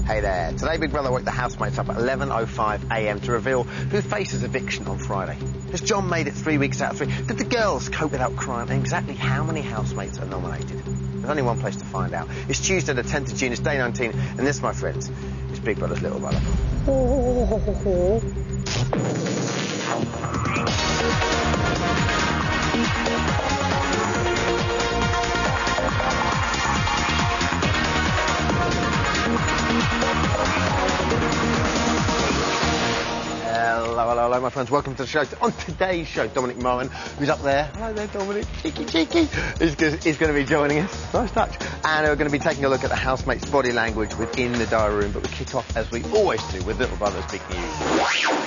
Hey there. Today, Big Brother woke the housemates up at 11:05 a.m. to reveal who faces eviction on Friday. Has John made it 3 weeks out of 3? Did the girls cope without crying? And exactly how many housemates are nominated? There's only one place to find out. It's Tuesday the 10th of June, it's day 19, and this, my friends, is Big Brother's little brother. Hello, my friends. Welcome to the show. On today's show, Dominic Moran, who's up there. Hello there, Dominic. Cheeky. Is going to be joining us. Nice touch. And we're going to be taking a look at the housemates' body language within the diary room. But we kick off, as we always do, with Little Brother's big news.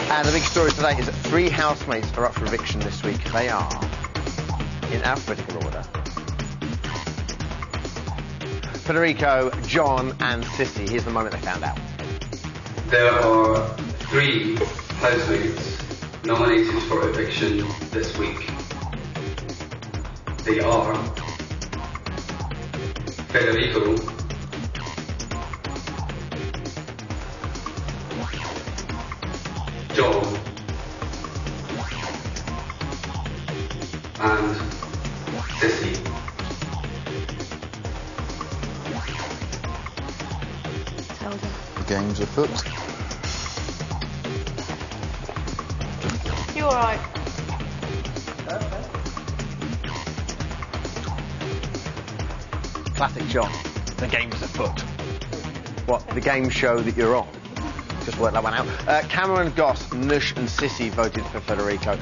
And the big story today is that 3 housemates are up for eviction this week. They are in alphabetical order: Federico, John, and Sissy. Here's the moment they found out. There are 3 housemates nominated for eviction this week. They are Federico, John, and Sissy. The game's afoot. You alright? Classic John. The game's afoot. What? The game show that you're on? Just work that one out. Cameron, Goss, Nush and Sissy voted for Federico.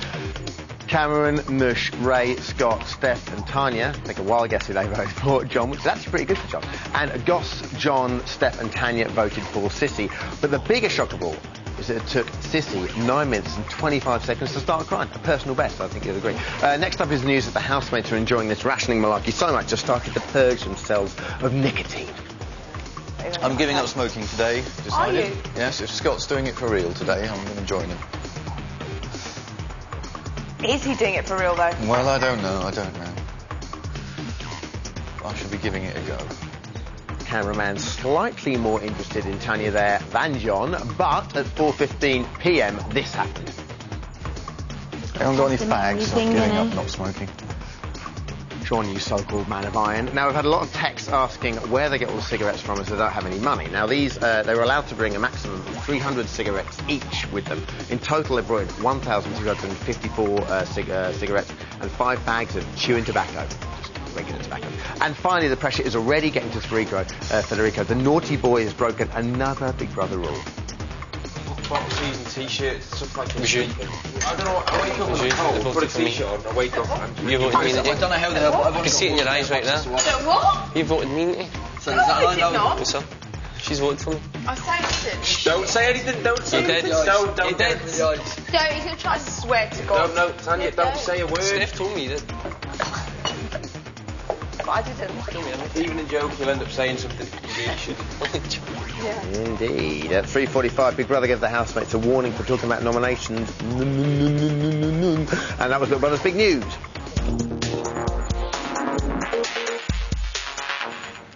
Cameron, Nush, Ray, Scott, Steph and Tanya, take a wild guess who they voted for, John, which is actually pretty good for John. And Goss, John, Steph and Tanya voted for Sissy. But the bigger shock of all is that it took Sissy 9 minutes and 25 seconds to start crying. A personal best, I think you'd agree. Next up is the news that the housemates are enjoying this rationing malarkey so much they've started to purge themselves of nicotine. I'm giving up smoking today, decided. Are you? Yes, if Scott's doing it for real today, I'm going to join him. Is he doing it for real, though? Well, I don't know. I should be giving it a go. Cameraman slightly more interested in Tanya there than John, but at 4:15 p.m. this happened. I haven't got any fags, so I'm giving up not smoking. John, you so-called man of iron. Now, we've had a lot of texts asking where they get all the cigarettes from as they don't have any money. Now, these, they were allowed to bring a maximum of 300 cigarettes each with them. In total, they brought 1,254 cigarettes and 5 bags of chewing tobacco. Regular tobacco. And finally, the pressure is already getting to Federico. The naughty boy has broken another Big Brother rule. Bottle season t-shirts, stuff like that. I don't know, I wake up with a cold, put a t-shirt on, I wake up and... You voted me, didn't you? I don't know how the hell... I can see it in your eyes right now. What? You voted me, didn't you? So No, I did not. So, she's voted for me. I said Don't say anything, don't say You anything. did. Don't. You did. it. No, he's going to try to swear to God. No, Tanya, don't say a word. Steph told me you did. But I didn't. Even in jokes, you'll end up saying something you really shouldn't. Yeah. Indeed. At 3:45, Big Brother gave the housemates a warning for talking about nominations. And that was Little Brother's big news.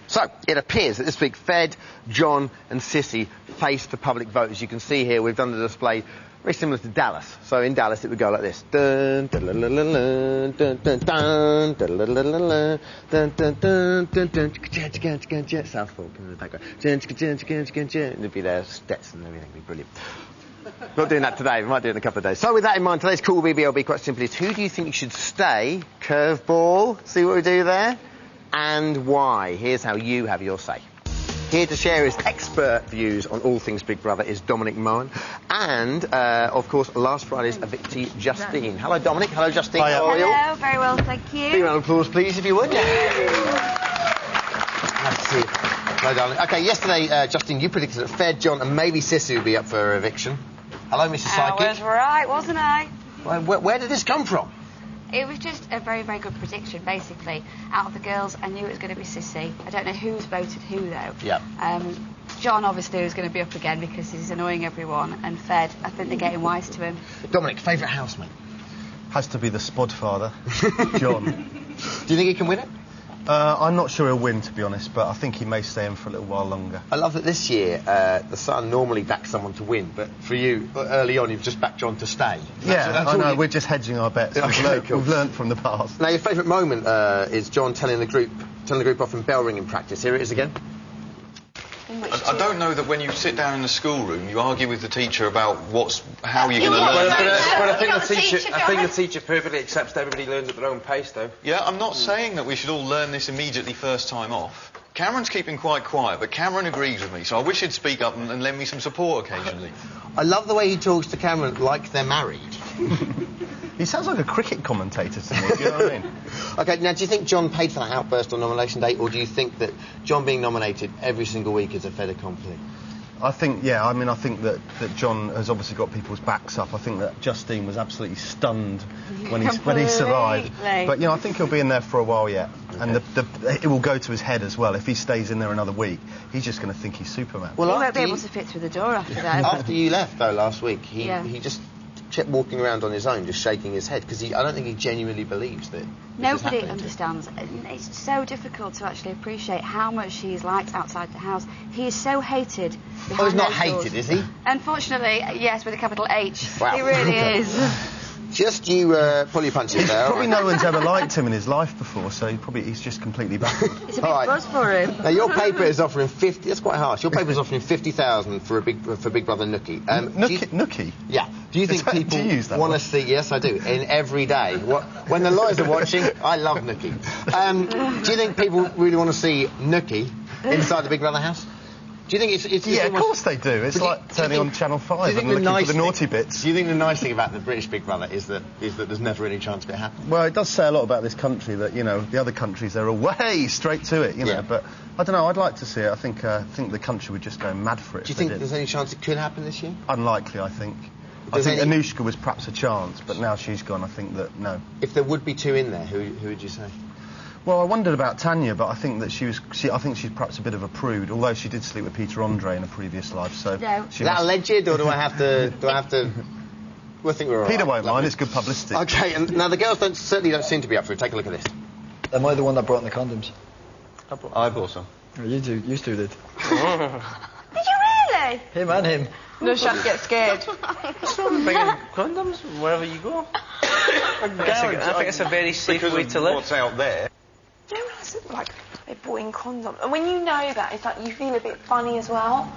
So, it appears that this week Fed, John and Sissy faced the public vote. As you can see here, we've done the display very similar to Dallas. So in Dallas, it would go like this. Dun, dun, dun, dun, dun, dun, dun, dun, dun, dun, dun, dun, dun, dun, Southport in the background. And it'd be there, Stetson and everything. It'd be brilliant. Not doing that today. We might do it in a couple of days. So with that in mind, today's cool BBLB quite simply is who do you think you should stay? Curveball. See what we do there? And why? Here's how you have your say. Here to share his expert views on all things Big Brother is Dominic Moran. And, of course, last Friday's evictee, Justine. Hello, Dominic. Hello, Justine. Hiya. How are you? Hello, very well, thank you. Big round of applause, please, if you would. Nice to see you. Hello, darling. OK, yesterday, Justine, you predicted that Fed, John and maybe Sissy would be up for eviction. Hello, Mrs. Psychic. I was right, wasn't I? Where did this come from? It was just a very, very good prediction, basically. Out of the girls, I knew it was going to be Sissy. I don't know who's voted who, though. Yeah. John, obviously, was going to be up again because he's annoying everyone. And Fed, I think they're getting wise to him. Dominic, favourite housemate? Has to be the spud father, John. Do you think he can win it? I'm not sure he'll win, to be honest, but I think he may stay in for a little while longer. I love that this year, the Sun normally backs someone to win, but for you, early on, you've just backed John to stay. Yeah, I know, we're just hedging our bets. Okay, cool. We've learned from the past. Now, your favourite moment is John telling the group off in bell ringing practice. Here it is again. I don't know that when you sit down in the schoolroom, you argue with the teacher about how you're going to learn. But I think the teacher perfectly accepts that everybody learns at their own pace, though. Yeah, I'm not saying that we should all learn this immediately first time off. Cameron's keeping quite quiet, but Cameron agrees with me, so I wish he'd speak up and lend me some support occasionally. I love the way he talks to Cameron like they're married. He sounds like a cricket commentator to me, do you know what I mean? OK, now, do you think John paid for that outburst on nomination day, or do you think that John being nominated every single week is a fait accompli? I think, yeah, I mean, I think that John has obviously got people's backs up. I think that Justine was absolutely stunned when he survived. But, you know, I think he'll be in there for a while yet. Okay. And it will go to his head as well. If he stays in there another week, he's just going to think he's Superman. Well, he won't be able to fit through the door after that. After you left, though, last week, he just kept walking around on his own, just shaking his head, because I don't think he genuinely believes that nobody understands. It's so difficult to actually appreciate how much he's liked outside the house. He is so hated behind he's not those hated, doors. Is he? Unfortunately, yes, with a capital H. Wow. He really is. Just you pull your punches there. Probably no one's ever liked him in his life before, so he's just completely baffled. It's a big buzz for him. Now, your paper is offering 50... That's quite harsh. Your paper is offering 50,000 for Big Brother Nookie. Nookie? Yeah. Do you think people do you use that want to see... Yes, I do. In every day. When the lawyers are watching, I love Nookie. Do you think people really want to see Nookie inside the Big Brother house? Do you think it's yeah, almost... of course they do. It's like turning on Channel 5 and looking for the naughty bits. Do you think the nice thing about the British Big Brother is that there's never any chance of it happening? Well, it does say a lot about this country that, you know, the other countries, they're away straight to it, you know. But, I don't know, I'd like to see it. I think the country would just go mad for it. Do you think there's any chance it could happen this year? Unlikely, I think. I think Anushka was perhaps a chance, but now she's gone, I think that, no. If there would be two in there, who would you say? Well, I wondered about Tanya, but I think that I think she's perhaps a bit of a prude, although she did sleep with Peter Andre in a previous life, so... No. Is that alleged, or do I have to... Well, I think we're all Peter right. won't mind, it's good publicity. OK, and now the girls certainly don't seem to be up for it. Take a look at this. Am I the one that brought in the condoms? I bought some. Oh, you two did. Did you really? Him and him. No chance get scared. Bringing condoms wherever you go. I think it's a very safe way to live. What's out there? Do you realise that, like, they brought in condoms? And when you know that, it's like you feel a bit funny as well.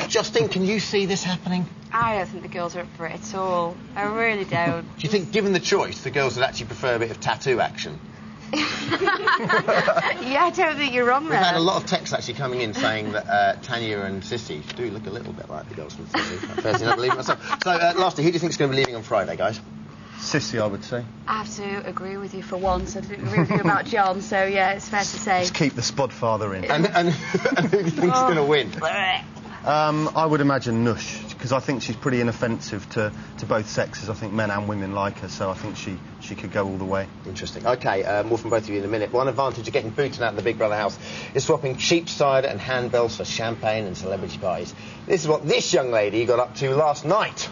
Justine, can you see this happening? I don't think the girls are up for it at all. I really don't. Do you think, given the choice, the girls would actually prefer a bit of tattoo action? Yeah, I don't think you're wrong there. We've had a lot of texts actually coming in saying that Tanya and Sissy do look a little bit like the girls from Sissy. Personally, I don't believe it myself. So, lastly, who do you think is going to be leaving on Friday, guys? Sissy, I would say. I have to agree with you for once. I didn't agree with you about John, so yeah, it's fair to say. Just keep the Spodfather in. And who do you think is going to win? I would imagine Nush, because I think she's pretty inoffensive to both sexes. I think men and women like her, so I think she could go all the way. Interesting. OK, more from both of you in a minute. One advantage of getting booted out of the Big Brother house is swapping cheap cider and handbells for champagne and celebrity parties. This is what this young lady got up to last night.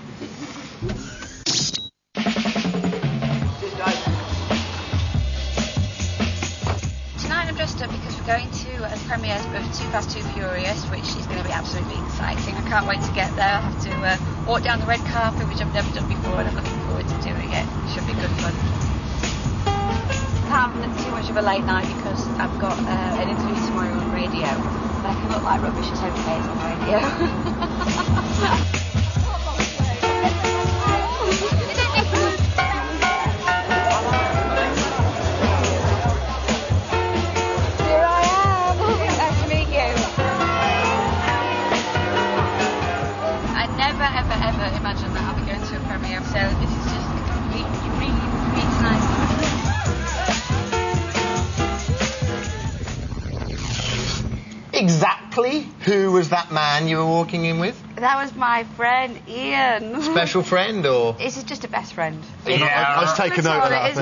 Tonight I'm dressed up because we're going to the premiere of Too Fast, Too Furious, which is going to be absolutely exciting. I can't wait to get there. I have to walk down the red carpet, which I've never done before, and I'm looking forward to doing it. It should be good fun. I haven't too much of a late night because I've got an interview tomorrow on radio. But I can look like rubbish, it's okay, it's on radio. Ever imagine that I'll be going to a premiere, so this is just really nice. Exactly who was that man you were walking in with? That was my friend Ian. Special friend, or...? This is just a best friend. Yeah, let's take a note of that.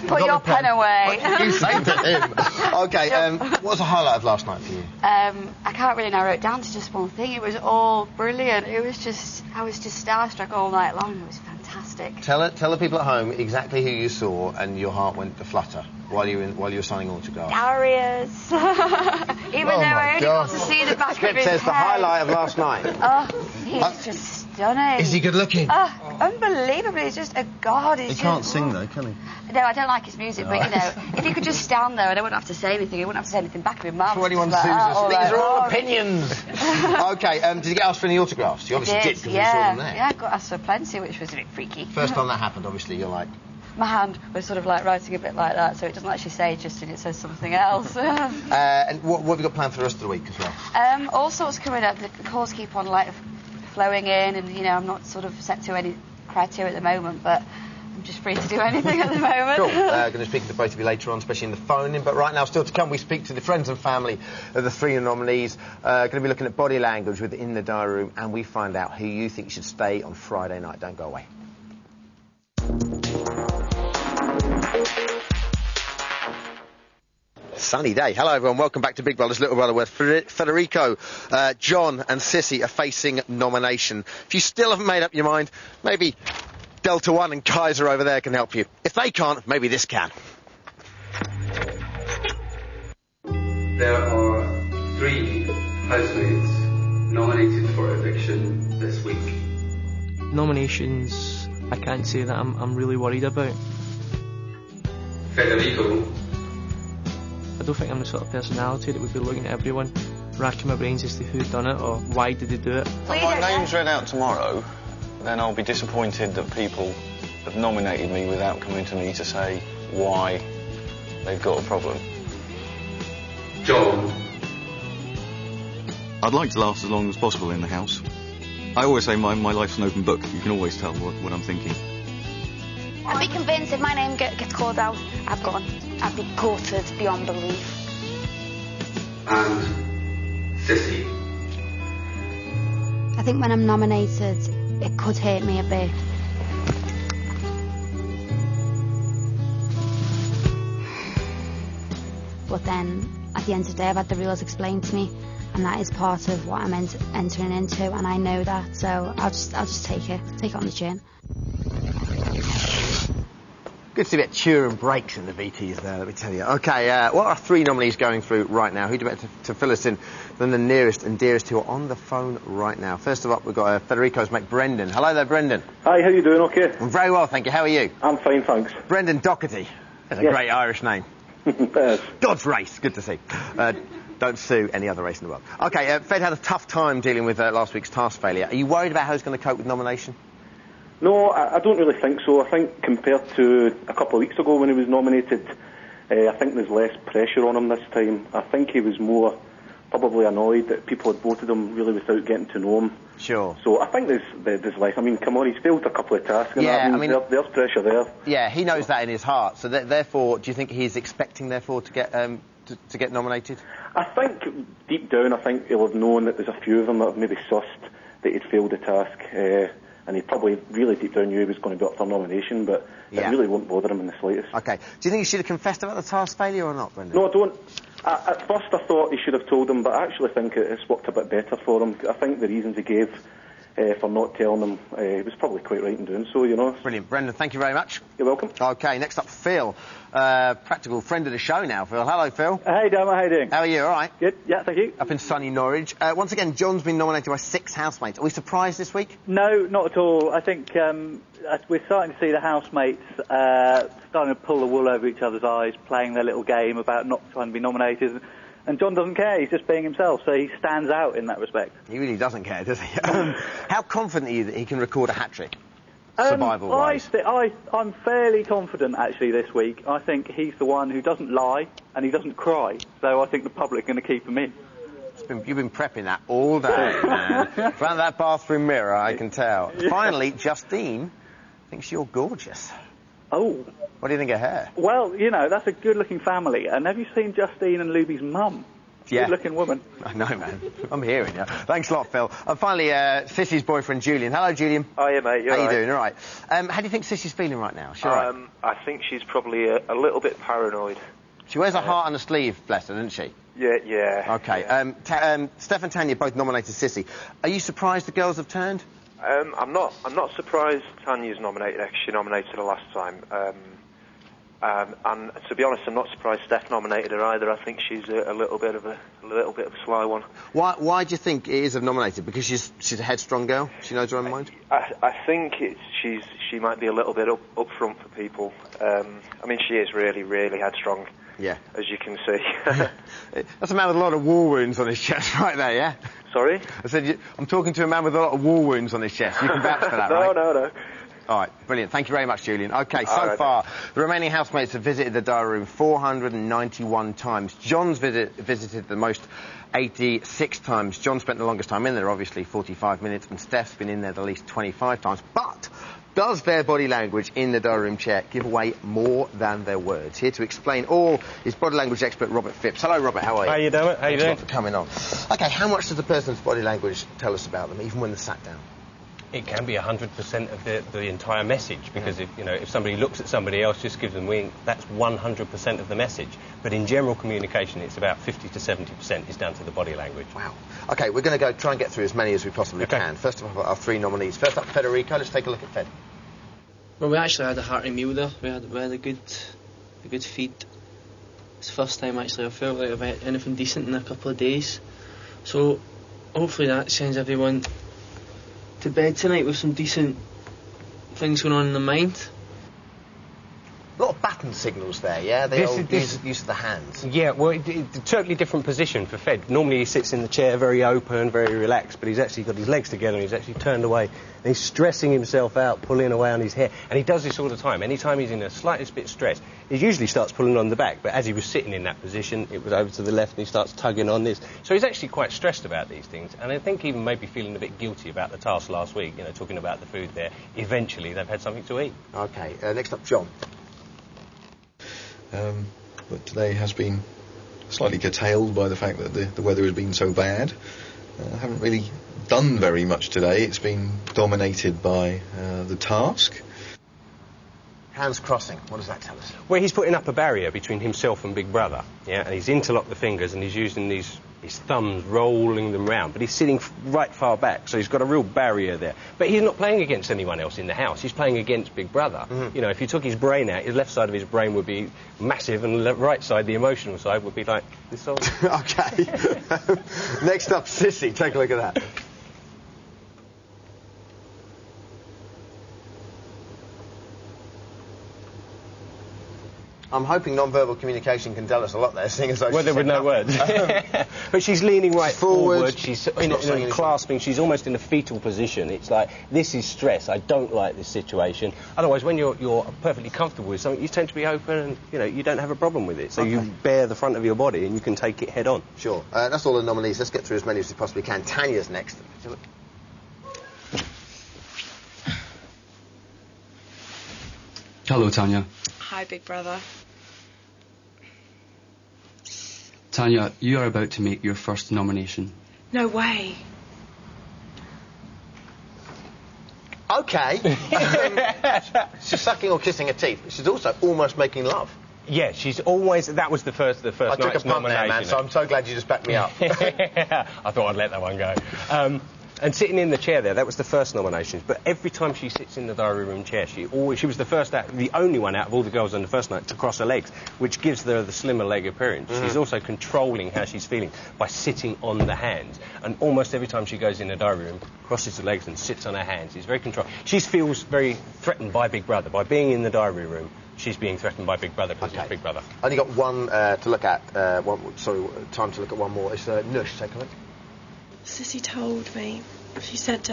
Put your pen away. What did you say to him? OK, what was the highlight of last night for you? I can't really narrow it down to just one thing. It was all brilliant. I was just starstruck all night long. It was fantastic. fantastic. Tell the people at home exactly who you saw and your heart went to flutter while you were signing autographs. Darius. Even though I only got to see the back of Script his says the head. highlight of last night. Oh, he's just stunning. Is he good looking? Oh, unbelievable. He's just a god. He can't sing though, can he? No, I don't like his music, but you know, if he could just stand there and I wouldn't have to say anything, he wouldn't have to say anything back of his mouth. For anyone who's these are all opinions. Okay, did you get asked for any autographs? You obviously did because you saw them there. Yeah, I got asked for plenty, which was a bit freaky. First time that happened, obviously, you're like... My hand was sort of like writing a bit like that, so it doesn't actually say Justin, it says something else. and what have you got planned for the rest of the week as well? All sorts coming up. The calls keep on like flowing in, and you know, I'm not sort of set to any criteria at the moment, but I'm just free to do anything at the moment. Cool. Going to speak to both of you later on, especially in the phone-in. But right now, still to come, we speak to the friends and family of the three nominees. Going to be looking at body language with In the Diary Room, and we find out who you think should stay on Friday night. Don't go away. Sunny day. Hello, everyone. Welcome back to Big Brother's Little Brother, where Federico, John and Sissy are facing nomination. If you still haven't made up your mind, maybe Delta One and Kaiser over there can help you. If they can't, maybe this can. There are 3 housemates nominated for eviction this week. Nominations, I can't say that I'm really worried about. Federico, I don't think I'm the sort of personality that would be looking at everyone, racking my brains as to who done it or why did they do it. If my name's read out tomorrow, then I'll be disappointed that people have nominated me without coming to me to say why they've got a problem. John, I'd like to last as long as possible in the house. I always say my life's an open book. You can always tell what I'm thinking. I'd be convinced if my name gets called out, I'd be gutted beyond belief. and Sissy. I think when I'm nominated, it could hurt me a bit. But then, at the end of the day, I've had the rules explained to me, and that is part of what I'm entering into, and I know that, so I'll just take it on the chin. Good to see a bit of cheer and breaks in the VTs there, let me tell you. OK, what are 3 nominees going through right now? Who'd you better to fill us in than the nearest and dearest who are on the phone right now? First of all, we've got Federico's mate, Brendan. Hello there, Brendan. Hi, how you doing, OK? I'm very well, thank you. How are you? I'm fine, thanks. Brendan Doherty. That's a great Irish name. God's race, good to see. Don't sue any other race in the world. OK, Fed had a tough time dealing with last week's task failure. Are you worried about how he's going to cope with nomination? No, I don't really think so. I think compared to a couple of weeks ago when he was nominated, I think there's less pressure on him this time. I think he was more probably annoyed that people had voted him really without getting to know him. Sure. So I think there's less. I mean, come on, he's failed a couple of tasks. Yeah, I mean there's pressure there. Yeah, he knows that in his heart. So therefore, do you think he's expecting, therefore, to get nominated? I think deep down, I think he'll have known that there's a few of them that have maybe sussed that he'd failed the task. And he probably really deep down knew he was going to be up for nomination, but it really won't bother him in the slightest. OK. Do you think he should have confessed about the task failure or not, Brendan? No, I don't. At first I thought he should have told him, but I actually think it's worked a bit better for him. I think the reasons he gave for not telling him, he was probably quite right in doing so, you know. Brilliant. Brendan, thank you very much. You're welcome. OK, next up, Phil. Practical friend of the show now, Phil. Hello, Phil. Hey, Dermot, how you doing? How are you? All right? Good, yeah, thank you. Up in sunny Norwich. Once again, John's been nominated by 6 housemates. Are we surprised this week? No, not at all. I think we're starting to see the housemates starting to pull the wool over each other's eyes, playing their little game about not trying to be nominated. And John doesn't care, he's just being himself, so he stands out in that respect. He really doesn't care, does he? How confident are you that he can record a hat-trick, survival-wise? I'm fairly confident, actually, this week. I think he's the one who doesn't lie, and he doesn't cry, so I think the public are going to keep him in. You've been prepping that all day, man. Around that bathroom mirror, I can tell. Yeah. Finally, Justine thinks you're gorgeous. Oh. What do you think of her? Well, you know, that's a good-looking family. And have you seen Justine and Luby's mum? Yeah. Good-looking woman. I know, man. I'm hearing you. Thanks a lot, Phil. And finally, Sissy's boyfriend, Julian. Hello, Julian. Oh, yeah, mate. How you doing? All right. How do you think Sissy's feeling right now? Sure. I think she's probably a little bit paranoid. She wears a heart on her sleeve, bless her, doesn't she? Yeah. OK. Yeah. Steph and Tanya both nominated Sissy. Are you surprised the girls have turned? I'm not surprised Tanya's nominated. Actually, she nominated her last time. And to be honest, I'm not surprised Steph nominated her either. I think she's a little bit of a sly one. Why do you think it is nominated? Because she's a headstrong girl. She knows her own mind. I think she might be a little bit up front for people. I mean, she is really headstrong. Yeah. As you can see. That's a man with a lot of war wounds on his chest, right there. Yeah. Sorry? I said I'm talking to a man with a lot of war wounds on his chest. You can vouch for that, right? No. All right, brilliant. Thank you very much, Julian. OK, so right, far, the remaining housemates have visited the diary room 491 times. John's visited the most, 86 times. John spent the longest time in there, obviously, 45 minutes, and Steph's been in there the least 25 times. But does their body language in the diary room chair give away more than their words? Here to explain all is body language expert Robert Phipps. Hello, Robert, how are you? How you doing? How you doing? Thanks for coming on. OK, how much does a person's body language tell us about them, even when they're sat down? It can be 100% of the entire message, because if somebody looks at somebody else, just gives them a wink, that's 100% of the message. But in general communication, it's about 50 to 70% is down to the body language. Wow. OK, we're going to try and get through as many as we possibly can. First of all, our three nominees. First up, Federico. Let's take a look at Fed. Well, we actually had a hearty meal there. We had a good feed. It's the first time actually I felt like I've had anything decent in a couple of days. So hopefully that sends everyone to bed tonight with some decent things going on in the mind. A lot of baton signals there, yeah? They all use of the hands. Yeah, well, it's a totally different position for Fed. Normally he sits in the chair very open, very relaxed, but he's actually got his legs together and he's actually turned away. And he's stressing himself out, pulling away on his hair. And he does this all the time. Anytime he's in the slightest bit stressed, he usually starts pulling on the back. But as he was sitting in that position, it was over to the left and he starts tugging on this. So he's actually quite stressed about these things. And I think even maybe feeling a bit guilty about the task last week, talking about the food there. Eventually they've had something to eat. OK, next up, John. But today has been slightly curtailed by the fact that the weather has been so bad. I haven't really done very much today. It's been dominated by the task. Hands crossing, what does that tell us? Well, he's putting up a barrier between himself and Big Brother, and he's interlocked the fingers and he's using his thumbs, rolling them round, but he's sitting right far back, so he's got a real barrier there. But he's not playing against anyone else in the house, he's playing against Big Brother. Mm-hmm. If you took his brain out, his left side of his brain would be massive and the right side, the emotional side, would be like this side. OK. Next up, Sissy, take a look at that. I'm hoping non-verbal communication can tell us a lot there, seeing as though there were no words. But she's leaning forward, she's clasping, she's almost in a fetal position. It's like, this is stress, I don't like this situation. Otherwise, when you're perfectly comfortable with something, you tend to be open and, you don't have a problem with it. So you bare the front of your body and you can take it head on. Sure. That's all the nominees. Let's get through as many as we possibly can. Tanya's next. Hello, Tanya. Hi, Big Brother. Tanya, you are about to make your first nomination. No way. OK. She's sucking or kissing her teeth. She's also almost making love. Yeah, she's always... That was the first I took a punt there, man, so I'm so glad you just backed me up. I thought I'd let that one go. And sitting in the chair there, that was the first nomination. But every time she sits in the diary room chair, she was the only one out of all the girls on the first night to cross her legs, which gives her the slimmer leg appearance. She's also controlling how she's feeling by sitting on the hands. And almost every time she goes in the diary room, crosses her legs and sits on her hands. She's very controlled. She feels very threatened by Big Brother. By being in the diary room, she's being threatened by Big Brother because it's Big Brother. Only got one to look at. Time to look at one more. It's Nush. Take a look. Sissy told me, she said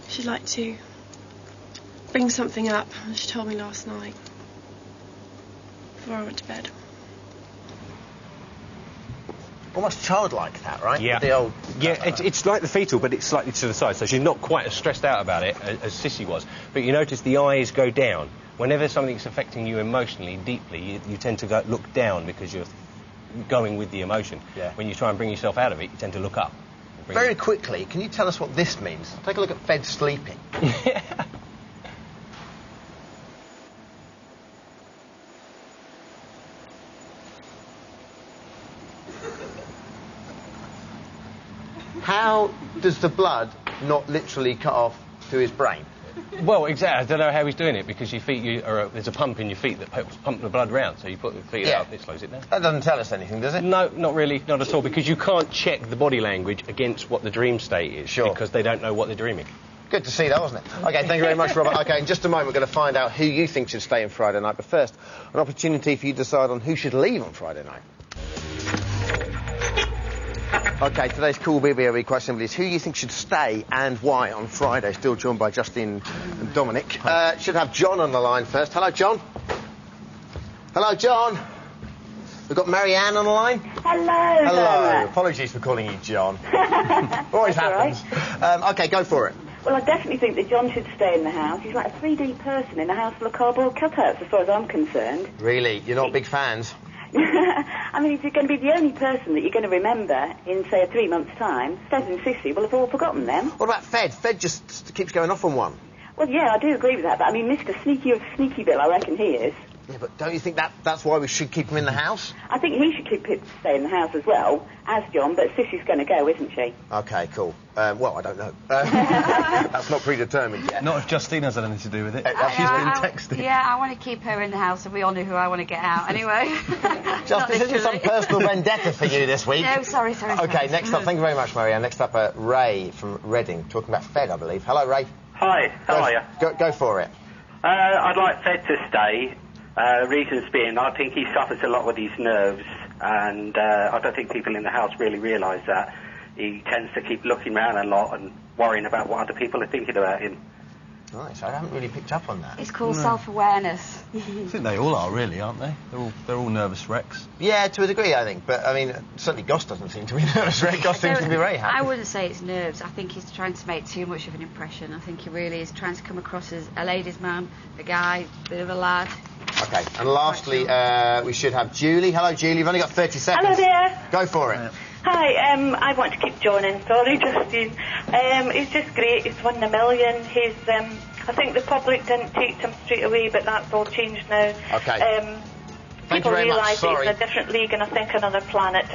she'd like to bring something up. She told me last night before I went to bed. Almost childlike, that, right? Yeah. The old... Yeah, it's like the fetal, but it's slightly to the side, so she's not quite as stressed out about it as Sissy was. But you notice the eyes go down. Whenever something's affecting you emotionally, deeply, you tend to look down because you're going with the emotion. Yeah. When you try and bring yourself out of it, you tend to look up. Very quickly, can you tell us what this means? Take a look at Fed sleeping. How does the blood not literally cut off to his brain. Well, exactly. I don't know how he's doing it, because your feet, there's a pump in your feet that pumps the blood round, so you put the feet up, it slows it down. That doesn't tell us anything, does it? No, not really, not at all, because you can't check the body language against what the dream state is, because they don't know what they're dreaming. Good to see that, wasn't it? OK, thank you very much, Robert. OK, in just a moment we're going to find out who you think should stay on Friday night, but first, an opportunity for you to decide on who should leave on Friday night. OK, today's cool BBUK quite simply is who you think should stay and why on Friday. Still joined by Justin and Dominic. Should have John on the line first. Hello, John. Hello, John. We've got Marianne on the line. Hello. Hello. Apologies for calling you John. Always happens. OK, go for it. Well, I definitely think that John should stay in the house. He's like a 3D person in a house full of cardboard cutouts, as far as I'm concerned. Really? You're not big fans? I mean, if you're going to be the only person that you're going to remember in, say, 3 months' time, Fed and Sissy will have all forgotten them. What about Fed? Fed just keeps going off on one. Well, yeah, I do agree with that, but I mean, Mr. Sneaky of Sneakyville, I reckon he is. Yeah, but don't you think that's why we should keep him in the house? I think he should stay in the house as well, as John, but Sissy's going to go, isn't she? OK, cool. Well, I don't know. That's not predetermined yet. Not if Justine has anything to do with it. She's been texting. Yeah, I want to keep her in the house, and we all know who I want to get out anyway. Justin, this is some personal vendetta for you this week. No, sorry. OK, next up, thank you very much, Marianne. Next up, Ray from Reading, talking about Fed, I believe. Hello, Ray. Hi, how are you? Go for it. I'd like Fed to stay. Reasons being, I think he suffers a lot with his nerves, and I don't think people in the house really realise that. He tends to keep looking around a lot and worrying about what other people are thinking about him. Nice, I haven't really picked up on that. It's called self-awareness. I think they all are, really, aren't they? They're all nervous wrecks. Yeah, to a degree, I think. But, I mean, certainly Goss doesn't seem to be a nervous wreck. Goss seems to be very happy. I wouldn't say it's nerves. I think he's trying to make too much of an impression. I think he really is trying to come across as a ladies' man, a guy, a bit of a lad. OK, and lastly, we should have Julie. Hello, Julie. You've only got 30 seconds. Hello there. Go for it. Hi, I want to keep John in. Sorry, Justine. He's just great. He's won the million. He's, I think the public didn't take him straight away, but that's all changed now. OK. Thank you people very much. realise Sorry. he's in a different league and I think another planet.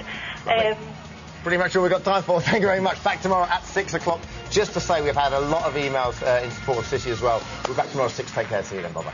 Pretty much all we've got time for. Thank you very much. Back tomorrow at 6 o'clock. Just to say, we've had a lot of emails in support of Sissy as well. We're back tomorrow at 6. Take care. See you then. Bye-bye.